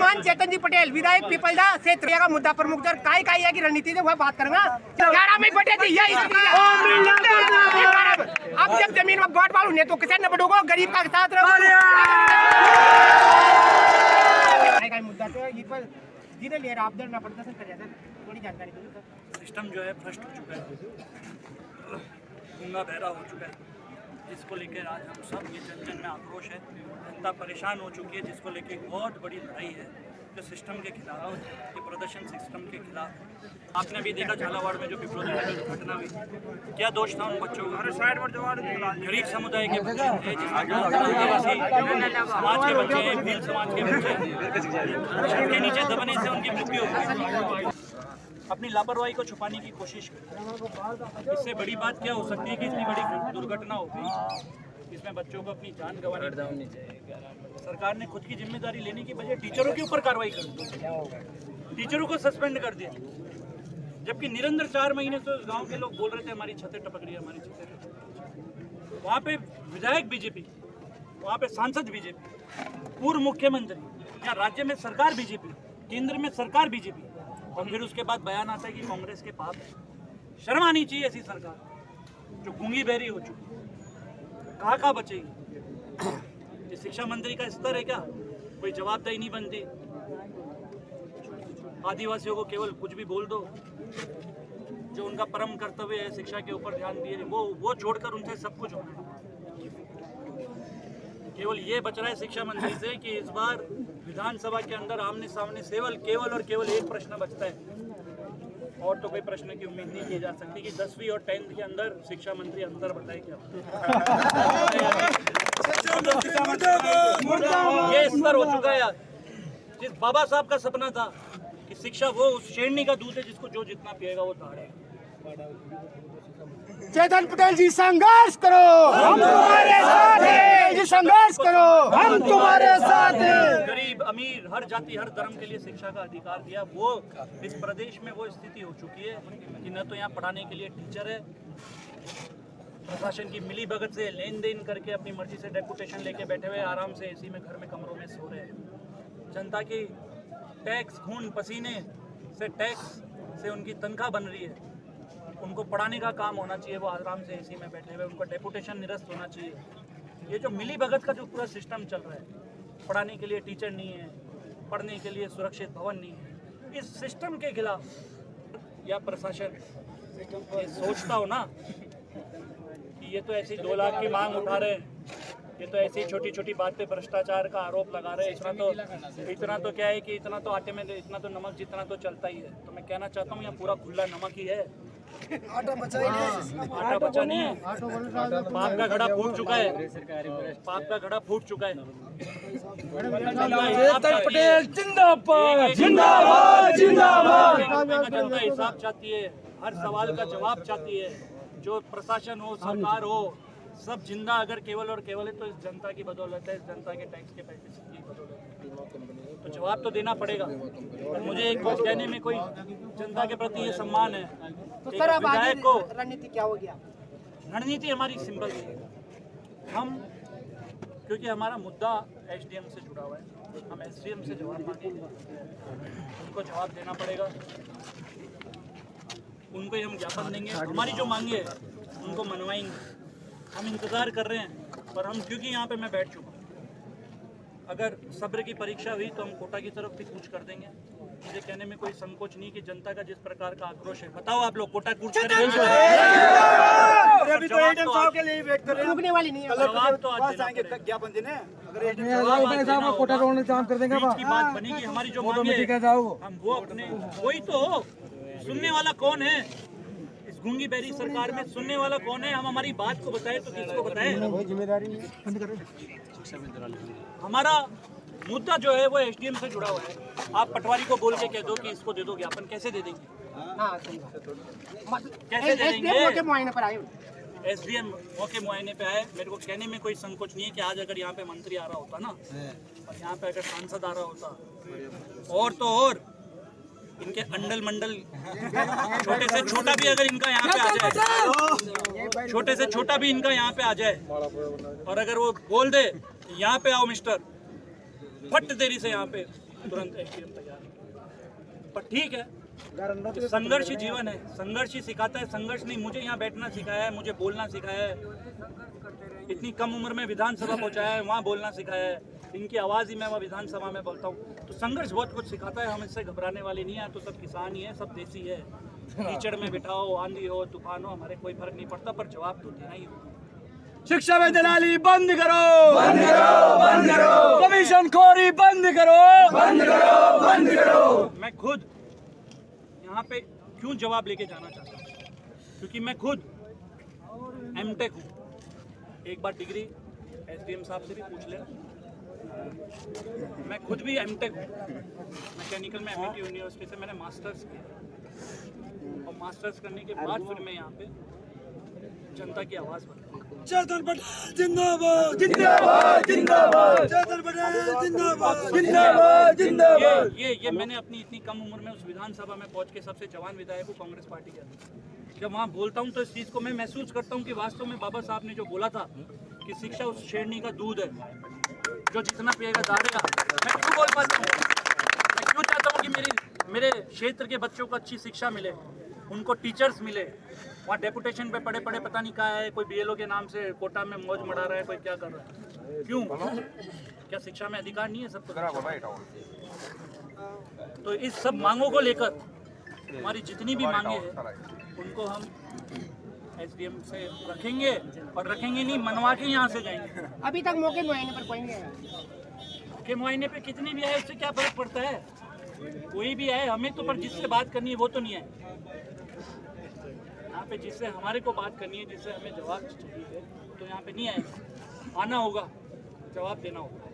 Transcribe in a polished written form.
श्रीमान चेतन जी पटेल विधायक पीपलदा क्षेत्र का मुद्दा प्रमुख दर काय की रणनीति वह बात करूंगा 11 में बटे थी अब जब जमीन में गॉड बाल होने तो किसान न बढ़ोगो गरीब का साथ रहो मुद्दा तो ये पर जिन्हें ले रहा आप दर ना प्रदर्शन कर जाता थोड़ी जानकारी दो सर। सिस्टम जो है भ्रष्ट हो चुका है, गूंगा बहरा हो चुका है, जिसको लेकर आज हम सब ये जन में आक्रोश है। जनता परेशान हो चुकी है, जिसको लेकर बहुत बड़ी लड़ाई है जो सिस्टम के खिलाफ, ये प्रदर्शन सिस्टम के खिलाफ। आपने भी देखा झालावाड़ में जो पिपलोदी में जो घटना हुई, क्या दोष था उन बच्चों का? गरीब समुदाय के बच्चे हैं, आदिवासी समाज के बच्चे हैं, भील समाज के बच्चे हैं, छत के नीचे दबने से उनकी मृत्यु हो गई। अपनी लापरवाही को छुपाने की कोशिश करें। इससे बड़ी बात क्या हो सकती है कि इतनी बड़ी दुर्घटना हो गई, इसमें बच्चों को अपनी जान गंवानी चाहिए। सरकार ने खुद की जिम्मेदारी लेने की बजाय टीचरों के ऊपर कार्रवाई कर दी, टीचरों को सस्पेंड कर दिया, जबकि निरंतर 4 महीने से गांव के लोग बोल रहे थे हमारी छतें टपक रही है, हमारी छतें टपक रही है। वहाँ पे विधायक बीजेपी, वहाँ पे सांसद बीजेपी, पूर्व मुख्यमंत्री, या राज्य में सरकार बीजेपी, केंद्र में सरकार बीजेपी, और फिर उसके बाद बयान आता है कि कांग्रेस के पाप है। शर्म आनी चाहिए ऐसी सरकार जो गूंगी बहरी हो चुकी है। कहाँ बचेगी? ये शिक्षा मंत्री का स्तर है क्या? कोई जवाबदेही नहीं बनती। आदिवासियों को केवल कुछ भी बोल दो, जो उनका परम कर्तव्य है शिक्षा के ऊपर ध्यान दिए, वो छोड़कर उनसे सब कुछ हो। केवल ये बच रहा है शिक्षा मंत्री से कि इस बार विधानसभा के अंदर आमने सामने केवल एक प्रश्न बचता है, और तो कोई प्रश्न की उम्मीद नहीं की जा सकती कि 10वीं और 10th के अंदर शिक्षा मंत्री अंतर बताए क्या। ये स्तर हो चुका है यार। जिस बाबा साहब का सपना था कि शिक्षा वो उस शेरनी का दूध है जिसको जो जितना पिएगा वो धाड़े। चेतन पटेल जी संघर्ष करो, हम तुम्हारे साथ हैं। जी संघर्ष करो, हम तुम्हारे साथ हैं। गरीब अमीर हर जाति हर धर्म के लिए शिक्षा का अधिकार दिया। वो इस प्रदेश में वो स्थिति हो चुकी है कि न तो यहाँ पढ़ाने के लिए टीचर है, प्रशासन की मिली भगत से लेन देन करके अपनी मर्जी से डेपुटेशन लेके बैठे हुए आराम से एसी में घर में कमरों में सो रहे हैं। जनता की टैक्स खून पसीने से टैक्स से उनकी तनख्वाह बन रही है। उनको पढ़ाने का काम होना चाहिए, वो आराम से एसी में बैठे हुए, उनको डेपुटेशन निरस्त होना चाहिए। ये जो मिली भगत का जो पूरा सिस्टम चल रहा है, पढ़ाने के लिए टीचर नहीं है, पढ़ने के लिए सुरक्षित भवन नहीं है, इस सिस्टम के खिलाफ या प्रशासन ये सोचता हो ना कि ये तो ऐसी 2 लाख की मांग उठा रहे हैं, ये तो ऐसी छोटी छोटी बात पे भ्रष्टाचार का आरोप लगा रहे हैं, इतना तो क्या है कि इतना तो आटे में इतना तो नमक जितना तो चलता ही है। तो मैं कहना चाहता हूँ यहाँ पूरा खुला नमक ही है, आटा बचा नहीं है। पाप का घड़ा फूट चुका है, पाप का घड़ा फूट चुका है। चेतन पटेल जिंदाबाद जिंदाबाद जिंदाबाद। जनता हिसाब चाहती है, हर सवाल का जवाब चाहती है। जो प्रशासन हो, सरकार हो, सब जिंदा अगर केवल और केवल है तो इस जनता की बदौलत है, इस जनता के टैक्स के पैसे की बदौलत है। तो जवाब तो देना पड़ेगा। और मुझे एक बात कहने में कोई जनता के प्रति ये सम्मान है। तो सर अब आगे रणनीति क्या हो गया? रणनीति हमारी सिंपल है, हम क्योंकि हमारा मुद्दा एसडीएम से जुड़ा हुआ है, हम एसडीएम से जवाब मांगेंगे, उनको जवाब देना पड़ेगा, उनको ही हम ज्ञापन देंगे। हमारी जो मांगे है उनको मनवाएंगे। हम इंतज़ार कर रहे हैं, पर हम क्योंकि यहाँ पे मैं बैठ चुका हूँ, अगर सब्र की परीक्षा हुई तो हम कोटा की तरफ भी कूच कर देंगे। मुझे कहने में कोई संकोच नहीं कि जनता का जिस प्रकार का आक्रोश है, बताओ आप लोग कोटा कूच करेंगे? रुकने वाली नहीं है। जवाब तो आज देना पड़ेगा। कोटा का काम कर देंगे। बीच की बात बनेगी, हमारी जो मांगे हम वो अपने, वही तो सुनने वाला कौन है इस गूंगी बहरी सरकार में? सुनने वाला कौन है? हम हमारी बात को बताए तो किसको बताए? हमारा मुद्दा जो है वो एसडीएम से जुड़ा हुआ है। आप पटवारी को बोल के कह दो कि इसको दे दो ज्ञापन, कैसे दे देंगे? कैसे दे देंगे? एसडीएम मौके मुआयने पे आए। मेरे को कहने में कोई संकोच नहीं है कि आज अगर यहाँ पे मंत्री आ रहा होता ना, और यहाँ पे अगर सांसद आ रहा होता, और तो और इनके अंडल मंडल छोटे से छोटा भी अगर इनका यहाँ पे आ जाए, छोटे से छोटा भी इनका यहाँ पे आ जाए, और अगर वो बोल दे यहाँ पे आओ मिस्टर, फट देरी से यहाँ पे तुरंत एसडीएम तैयार है। पर ठीक है, संघर्ष ही जीवन है, संघर्ष ही सिखाता है। संघर्ष नहीं मुझे यहाँ बैठना सिखाया है, मुझे बोलना सिखाया है, इतनी कम उम्र में विधानसभा पहुँचाया है, वहाँ बोलना सिखाया है, इनकी आवाज़ ही मैं वहाँ विधानसभा में बोलता हूँ। तो संघर्ष बहुत कुछ सिखाता है, हम इससे घबराने वाले नहीं हैं। तो सब किसान ही है, सब देसी है, कीचड़ में बिठाओ, आंधी हो, तूफान हो, हमारे कोई फर्क नहीं पड़ता, पर जवाब तो देना ही होगा। शिक्षा में दलाली बंद करो, बंद करो, बंद करो। कमीशन खोरी बंद करो, बंद करो, बंद करो। मैं खुद यहाँ पे क्यों जवाब लेके जाना चाहता हूँ, क्योंकि मैं खुद एमटेक हूँ। एक बार डिग्री एसडीएम साहब से भी पूछ लेना। मैं खुद भी एमटेक हूँ, मैकेनिकल में एमआईटी यूनिवर्सिटी से मैंने मास्टर्स किया, और मास्टर्स करने के बाद फिर मैं यहाँ पे जनता की आवाज़ बना। चेतन पटेल जिंदाबाद, जिंदाबाद, जिंदाबाद। चेतन पटेल जिंदाबाद, जिंदाबाद, जिंदाबाद। ये मैंने अपनी इतनी कम उम्र में उस विधानसभा में पहुंच के सबसे जवान विधायक हूँ कांग्रेस पार्टी के अंदर। जब वहाँ बोलता हूँ तो इस चीज़ को मैं महसूस करता हूँ कि वास्तव में बाबा साहब ने जो बोला था कि शिक्षा उस शेरनी का दूध है जो जितना पिएगा दाढ़ेगा। मैं क्यों बोल पाता हूँ, मैं क्यों चाहता हूँ कि मेरे क्षेत्र के बच्चों को अच्छी शिक्षा मिले, उनको टीचर्स मिले। वहाँ डेपुटेशन पे पड़े पड़े पता नहीं कहाँ है, कोई बीएलओ के नाम से कोटा में मौज मड़ा रहा है, कोई क्या कर रहा है। क्यों? क्या शिक्षा में अधिकार नहीं है सबको? तो इस सब मांगों को लेकर हमारी जितनी भी मांगे हैं उनको हम एसडीएम से रखेंगे, और रखेंगे नहीं मनवा के यहाँ से जाएंगे। अभी तक मौके मुआयने पर कोई नहीं आया। के मुआयने पे कितनी भी आए उससे क्या फर्क पड़ता है? कोई भी आए, हमें तो पर जिससे बात करनी है वो तो नहीं है यहाँ पे। जिससे हमारे को बात करनी है, जिससे हमें जवाब चाहिए, तो यहाँ पे नहीं आएगा। आना होगा, जवाब देना होगा।